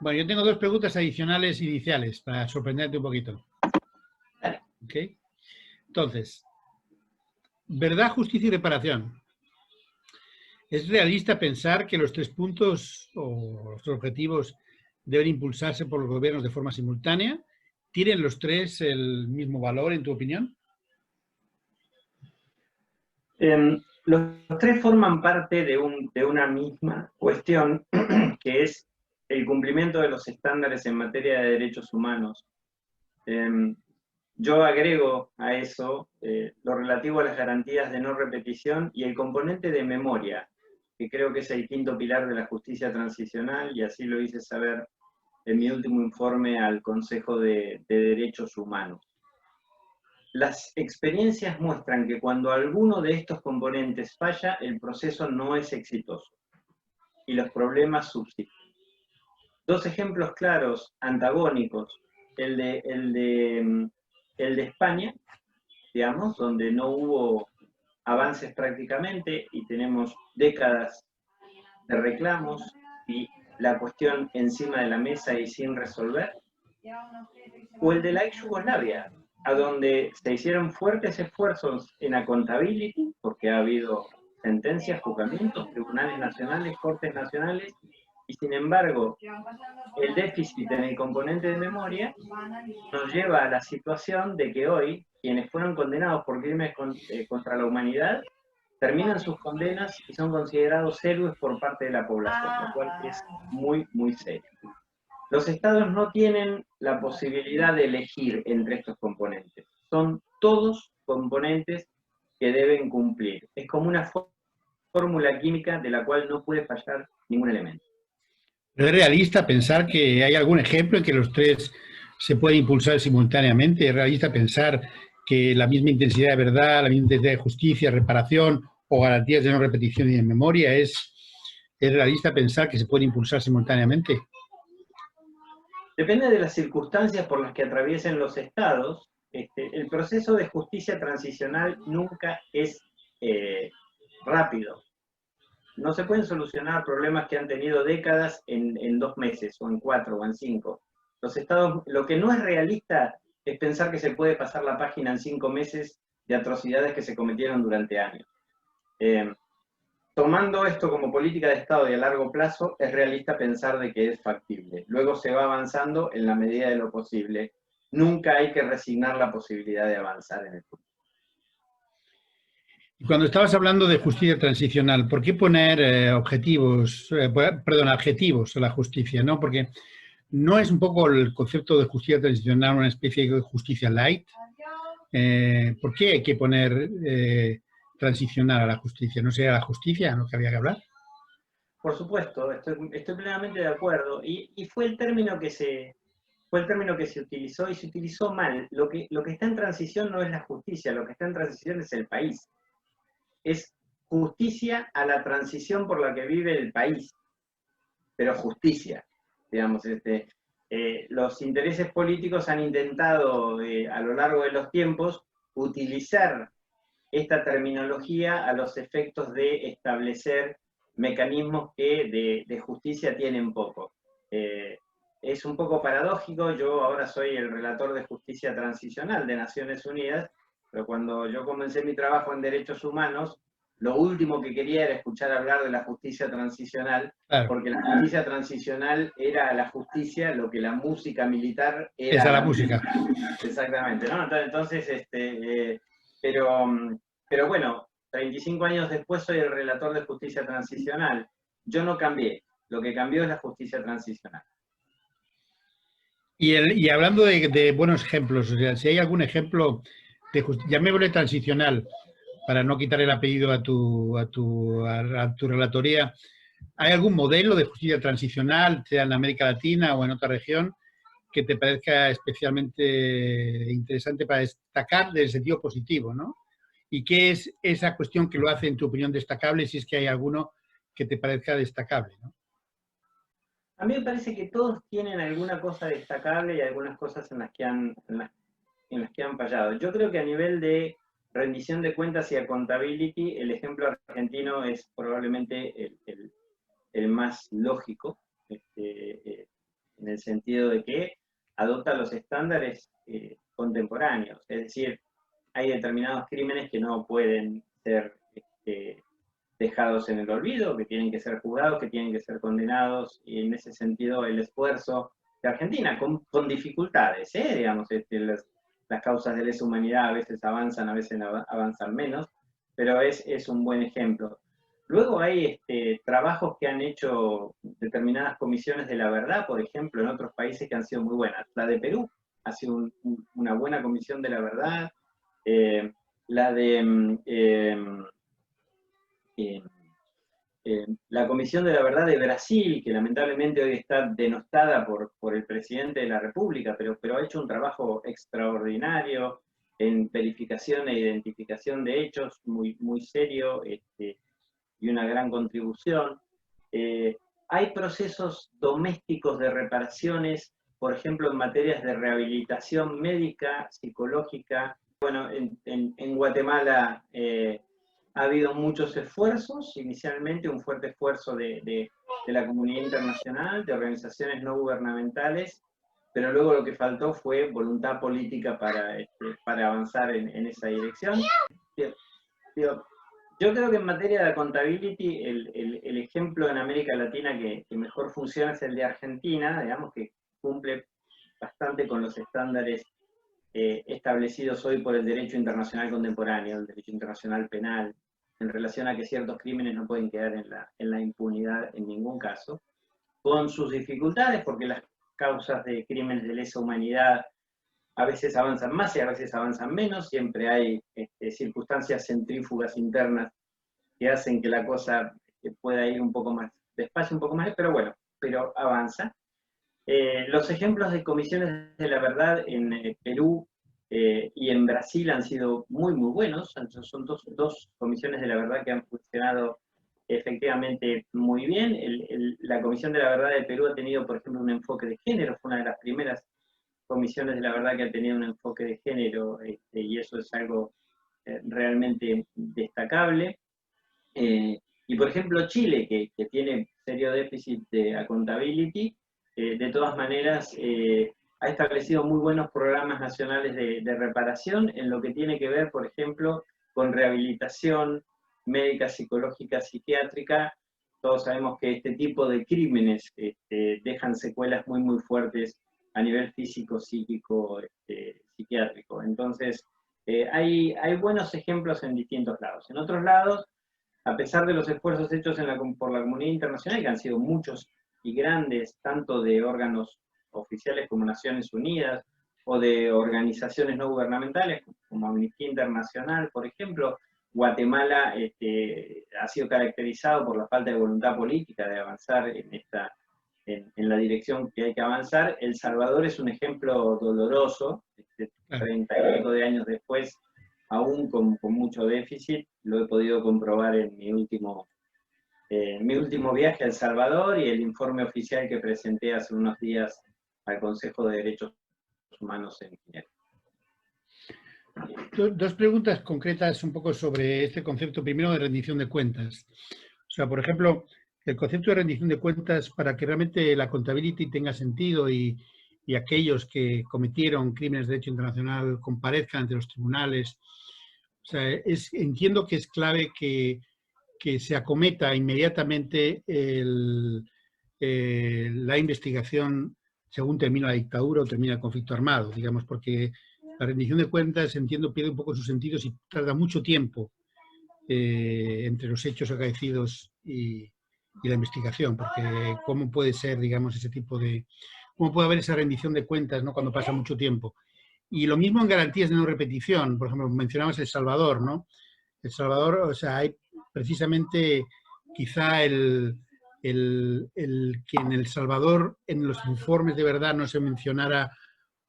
Bueno, yo tengo dos preguntas adicionales iniciales para sorprenderte un poquito. ¿Ok? Entonces, verdad, justicia y reparación. ¿Es realista pensar que los 3 puntos o los objetivos deben impulsarse por los gobiernos de forma simultánea? ¿Tienen los 3 el mismo valor, en tu opinión? Los 3 forman parte de una misma cuestión, que es el cumplimiento de los estándares en materia de derechos humanos. Yo agrego a eso lo relativo a las garantías de no repetición y el componente de memoria, que creo que es el quinto pilar de la justicia transicional, y así lo hice saber en mi último informe al Consejo de Derechos Humanos. Las experiencias muestran que cuando alguno de estos componentes falla, el proceso no es exitoso y los problemas subsisten. 2 ejemplos claros, antagónicos, el de España, digamos, donde no hubo avances prácticamente y tenemos décadas de reclamos y la cuestión encima de la mesa y sin resolver, o el de la ex Yugoslavia, a donde se hicieron fuertes esfuerzos en accountability, porque ha habido sentencias, juzgamientos, tribunales nacionales, cortes nacionales, y sin embargo, el déficit en el componente de memoria nos lleva a la situación de que hoy, quienes fueron condenados por crímenes contra la humanidad, terminan sus condenas y son considerados héroes por parte de la población, lo cual es muy, muy serio. Los estados no tienen la posibilidad de elegir entre estos componentes. Son todos componentes que deben cumplir. Es como una fórmula química de la cual no puede fallar ningún elemento. ¿Es realista pensar que hay algún ejemplo en que los 3 se pueden impulsar simultáneamente? ¿Es realista pensar que la misma intensidad de verdad, la misma intensidad de justicia, reparación o garantías de no repetición y de memoria es realista pensar que se pueden impulsar simultáneamente? Depende de las circunstancias por las que atraviesen los estados. El proceso de justicia transicional nunca es rápido. No se pueden solucionar problemas que han tenido décadas en 2 meses, o en 4, o en 5. Los estados, lo que no es realista es pensar que se puede pasar la página en 5 meses de atrocidades que se cometieron durante años. Tomando esto como política de Estado y a largo plazo, es realista pensar de que es factible. Luego se va avanzando en la medida de lo posible. Nunca hay que resignar la posibilidad de avanzar en el futuro. Cuando estabas hablando de justicia transicional, ¿por qué poner adjetivos a la justicia? ¿No? Porque ¿no es un poco el concepto de justicia transicional una especie de justicia light? ¿Por qué hay que poner transicional a la justicia? ¿No sería la justicia lo que había que hablar? Por supuesto, estoy plenamente de acuerdo. Y fue el término que se utilizó, y se utilizó mal. Lo que está en transición no es la justicia, lo que está en transición es el país. Es justicia a la transición por la que vive el país, pero justicia, digamos. Los intereses políticos han intentado a lo largo de los tiempos utilizar esta terminología a los efectos de establecer mecanismos que de justicia tienen poco. Es un poco paradójico. Yo ahora soy el relator de justicia transicional de Naciones Unidas, pero cuando yo comencé mi trabajo en derechos humanos, lo último que quería era escuchar hablar de la justicia transicional, Claro. porque la justicia transicional era la justicia, lo que la música militar era Esa es la música. Exactamente, ¿no? Entonces, pero bueno, 35 años después soy el relator de justicia transicional. Yo no cambié, lo que cambió es la justicia transicional. Y hablando de buenos ejemplos, o sea, si hay algún ejemplo de llamémosle transicional, para no quitar el apellido a tu relatoría, ¿hay algún modelo de justicia transicional, sea en América Latina o en otra región, que te parezca especialmente interesante para destacar desde el sentido positivo, ¿no? ¿Y qué es esa cuestión que lo hace, en tu opinión, destacable, si es que hay alguno que te parezca destacable, ¿no? A mí me parece que todos tienen alguna cosa destacable y algunas cosas en las que han fallado. Yo creo que a nivel de rendición de cuentas y accountability, el ejemplo argentino es probablemente el más lógico. en el sentido de que adopta los estándares contemporáneos, es decir, hay determinados crímenes que no pueden ser dejados en el olvido, que tienen que ser juzgados, que tienen que ser condenados, y en ese sentido el esfuerzo de Argentina, con dificultades, digamos, las causas de lesa humanidad a veces avanzan menos, pero es un buen ejemplo. Luego hay trabajos que han hecho determinadas comisiones de la verdad, por ejemplo, en otros países que han sido muy buenas. La de Perú ha sido una buena comisión de la verdad. La de la Comisión de la Verdad de Brasil, que lamentablemente hoy está denostada por el presidente de la República, pero ha hecho un trabajo extraordinario en verificación e identificación de hechos, muy, muy serio, y una gran contribución. Hay procesos domésticos de reparaciones, por ejemplo, en materias de rehabilitación médica, psicológica. Bueno, en Guatemala ha habido muchos esfuerzos, inicialmente un fuerte esfuerzo de la comunidad internacional, de organizaciones no gubernamentales, pero luego lo que faltó fue voluntad política para avanzar en esa dirección. Yo creo que en materia de accountability, el ejemplo en América Latina que mejor funciona es el de Argentina, digamos que cumple bastante con los estándares establecidos hoy por el derecho internacional contemporáneo, el derecho internacional penal, en relación a que ciertos crímenes no pueden quedar en la impunidad en ningún caso, con sus dificultades, porque las causas de crímenes de lesa humanidad a veces avanzan más y a veces avanzan menos, siempre hay circunstancias centrífugas internas que hacen que la cosa pueda ir un poco más despacio, un poco más, pero bueno, pero avanza. Los ejemplos de comisiones de la verdad en Perú y en Brasil han sido muy, muy buenos. Son dos comisiones de la verdad que han funcionado efectivamente muy bien. La Comisión de la Verdad de Perú ha tenido, por ejemplo, un enfoque de género, fue una de las primeras comisiones de la verdad que ha tenido un enfoque de género, y eso es algo realmente destacable. Y por ejemplo Chile, que tiene serio déficit de accountability, de todas maneras ha establecido muy buenos programas nacionales de reparación en lo que tiene que ver, por ejemplo, con rehabilitación médica, psicológica, psiquiátrica. Todos sabemos que este tipo de crímenes dejan secuelas muy, muy fuertes a nivel físico, psíquico, psiquiátrico. Entonces, hay buenos ejemplos en distintos lados. En otros lados, a pesar de los esfuerzos hechos por la comunidad internacional, que han sido muchos y grandes, tanto de órganos oficiales como Naciones Unidas, o de organizaciones no gubernamentales, como Amnistía Internacional, por ejemplo, Guatemala ha sido caracterizado por la falta de voluntad política de avanzar en la dirección que hay que avanzar. El Salvador es un ejemplo doloroso, 30 y pico de años después, aún con mucho déficit. Lo he podido comprobar en mi último viaje a El Salvador y el informe oficial que presenté hace unos días al Consejo de Derechos Humanos en Ginebra. Dos preguntas concretas un poco sobre este concepto, primero de rendición de cuentas. O sea, por ejemplo, el concepto de rendición de cuentas, para que realmente la accountability tenga sentido y aquellos que cometieron crímenes de derecho internacional comparezcan ante los tribunales. O sea, entiendo que es clave que se acometa inmediatamente la investigación según termina la dictadura o termina el conflicto armado, digamos, porque la rendición de cuentas, entiendo, pierde un poco sus sentidos y tarda mucho tiempo entre los hechos acaecidos y la investigación, porque cómo puede ser, digamos, ese tipo de... ¿Cómo puede haber esa rendición de cuentas, ¿no?, cuando pasa mucho tiempo? Y lo mismo en garantías de no repetición. Por ejemplo, mencionabas El Salvador, ¿no? El Salvador, o sea, hay precisamente quizá que en El Salvador, en los informes de verdad, no se mencionara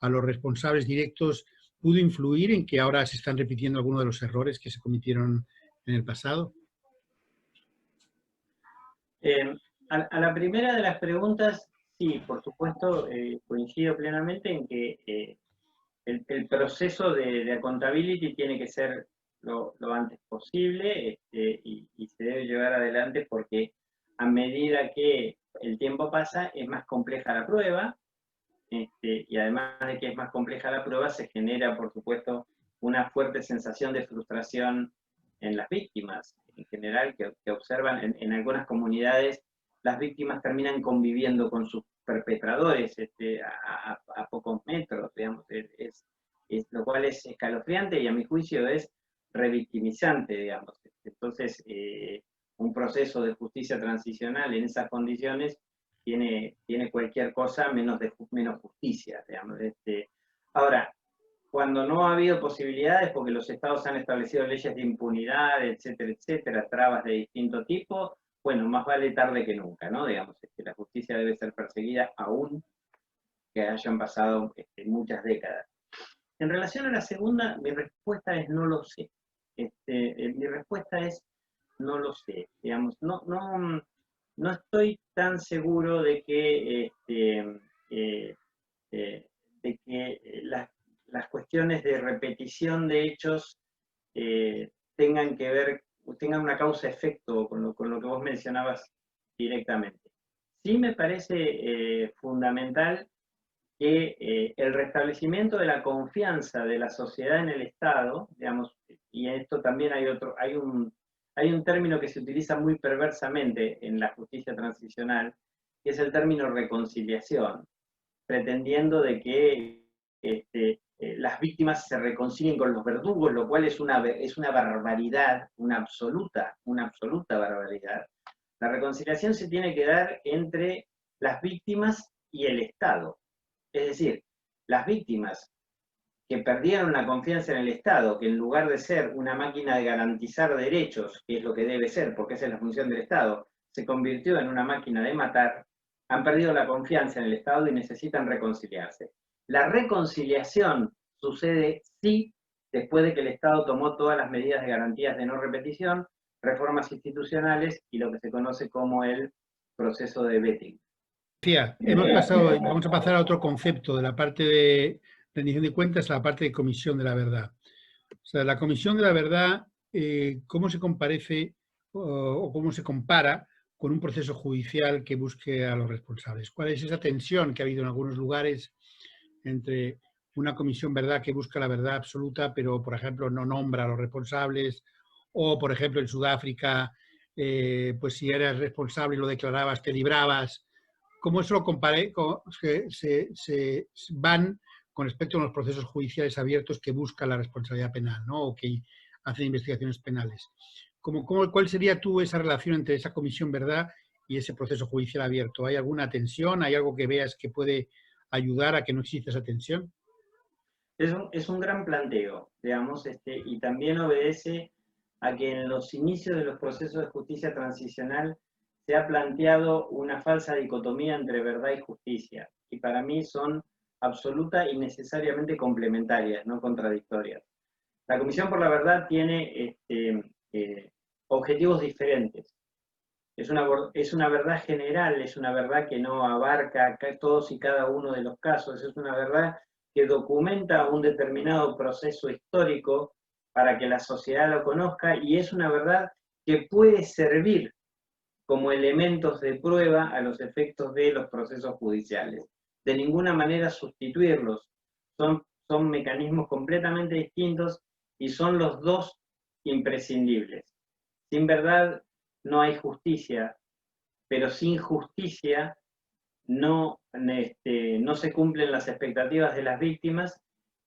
a los responsables directos, pudo influir en que ahora se están repitiendo algunos de los errores que se cometieron en el pasado. A la primera de las preguntas, sí, por supuesto, coincido plenamente en que el proceso de accountability tiene que ser lo antes posible, y se debe llevar adelante porque a medida que el tiempo pasa, es más compleja la prueba, y además de que es más compleja la prueba, se genera, por supuesto, una fuerte sensación de frustración en las víctimas, en general, que observan en algunas comunidades, las víctimas terminan conviviendo con sus perpetradores a pocos metros, digamos, lo cual es escalofriante y a mi juicio es revictimizante, digamos. Entonces, un proceso de justicia transicional en esas condiciones tiene cualquier cosa menos justicia, digamos. Ahora, cuando no ha habido posibilidades, porque los estados han establecido leyes de impunidad, etcétera, trabas de distinto tipo, bueno, más vale tarde que nunca, ¿no? Digamos, la justicia debe ser perseguida aún que hayan pasado muchas décadas. En relación a la segunda, mi respuesta es no lo sé. Mi respuesta es no lo sé. Digamos, no estoy tan seguro de que, las cuestiones de repetición de hechos tengan una causa-efecto con lo que vos mencionabas directamente. Sí me parece fundamental que el restablecimiento de la confianza de la sociedad en el Estado, digamos, y en esto también hay un término que se utiliza muy perversamente en la justicia transicional, que es el término reconciliación, pretendiendo de que las víctimas se reconcilien con los verdugos, lo cual es una barbaridad, una absoluta barbaridad. La reconciliación se tiene que dar entre las víctimas y el Estado. Es decir, las víctimas que perdieron la confianza en el Estado, que en lugar de ser una máquina de garantizar derechos, que es lo que debe ser, porque esa es la función del Estado, se convirtió en una máquina de matar, han perdido la confianza en el Estado y necesitan reconciliarse. La reconciliación sucede sí después de que el Estado tomó todas las medidas de garantías de no repetición, reformas institucionales y lo que se conoce como el proceso de vetting. Vamos a pasar a otro concepto de la parte de rendición de cuentas, a la parte de comisión de la verdad. O sea, la comisión de la verdad, ¿cómo se comparece o cómo se compara con un proceso judicial que busque a los responsables? ¿Cuál es esa tensión que ha habido en algunos lugares entre una comisión verdad que busca la verdad absoluta, pero, por ejemplo, no nombra a los responsables? O, por ejemplo, en Sudáfrica, pues si eras responsable y lo declarabas, te librabas. ¿Cómo eso lo comparé? Se van con respecto a los procesos judiciales abiertos que buscan la responsabilidad penal, ¿no? O que hacen investigaciones penales. ¿Cuál sería esa relación entre esa comisión verdad y ese proceso judicial abierto? ¿Hay alguna tensión? ¿Hay algo que veas que puede ayudar a que no exista esa tensión? Es un gran planteo, digamos, y también obedece a que en los inicios de los procesos de justicia transicional se ha planteado una falsa dicotomía entre verdad y justicia, y para mí son absoluta y necesariamente complementarias, no contradictorias. La Comisión por la Verdad tiene objetivos diferentes. Es una verdad general, es una verdad que no abarca todos y cada uno de los casos, es una verdad que documenta un determinado proceso histórico para que la sociedad lo conozca, y es una verdad que puede servir como elementos de prueba a los efectos de los procesos judiciales. De ninguna manera sustituirlos. Son mecanismos completamente distintos y son los dos imprescindibles. Sin verdad no hay justicia, pero sin justicia no se cumplen las expectativas de las víctimas,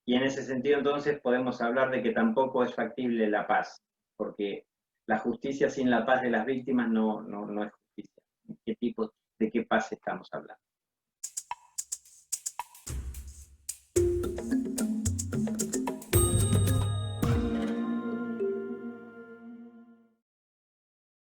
y en ese sentido entonces podemos hablar de que tampoco es factible la paz, porque la justicia sin la paz de las víctimas no es justicia. ¿De qué paz estamos hablando?